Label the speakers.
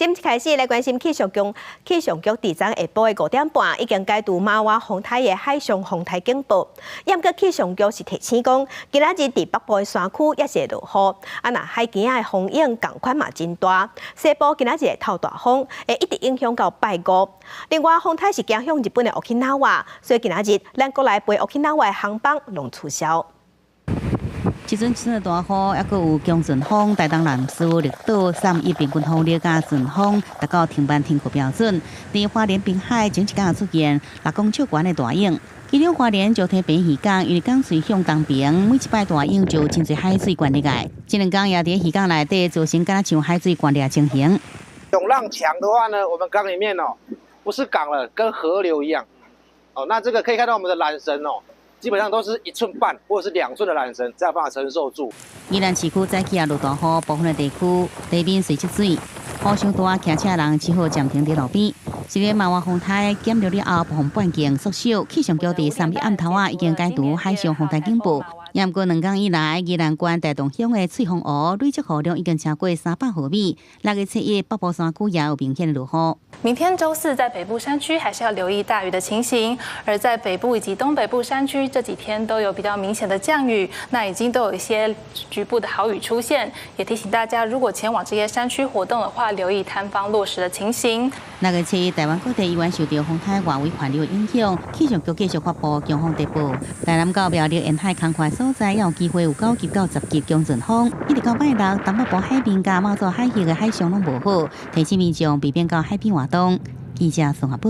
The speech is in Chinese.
Speaker 1: 先开始来关心气象局伫昨下晡的5点半已经解除马湾风台的海上风台警报。严格气象局是提醒讲，今仔日伫北部的山区也是会落雨，若海边的风影共款嘛真大。西部今仔日会透大风，会一直影响到拜五。另外，风台是行向日本的 Okinawa， 所以今仔日咱国内飞 Okinawa 的航班拢取消。
Speaker 2: 一阵的大雨，还佫有强阵风，台东南苏绿岛31平均风力加阵风，达到停班停课标准。伫花莲滨海前一天出现6公尺悬的大影，其中花莲石梯坪渔港，因为港水向东平，每一摆大影就真侪海水灌入来。这两天也伫渔港内底造成敢若像海水灌入的情形。
Speaker 3: 涌浪强的话呢，我们港里面不是港了，跟河流一样。那这个可以看到我们的缆绳基本上都是1寸半或者是2寸的缆绳，才有办法承受住。
Speaker 2: 宜兰市区早起也落大雨，部分的地区地面水积水，雨伤大，骑车人只好暂停伫路边。虽然马湾风台减弱了后，部分半径缩小，气象局伫3日暗头已经解除海上风台警报。也不过2天以来，宜兰县大同乡的翠峰湖累积雨量已经超过300毫米。6月7日，北部山区也有明显的落雨。
Speaker 4: 明天周4在北部山区还是要留意大雨的情形，而在北部以及东北部山区这几天都有比较明显的降雨，那已经都有一些局部的豪雨出现，也提醒大家，如果前往这些山区活动的话，留意坍方落石的情形。
Speaker 2: 6月7日，台湾各地依然受到风台外围环流的影响，气象局继续发布强风特报。台南到苗栗沿海空旷所在，也有机会有9级到10级强阵风。一直到拜六，东北部海边甲猫做海域的海象拢无好，提醒民众避免到海边活动。记者宋华报。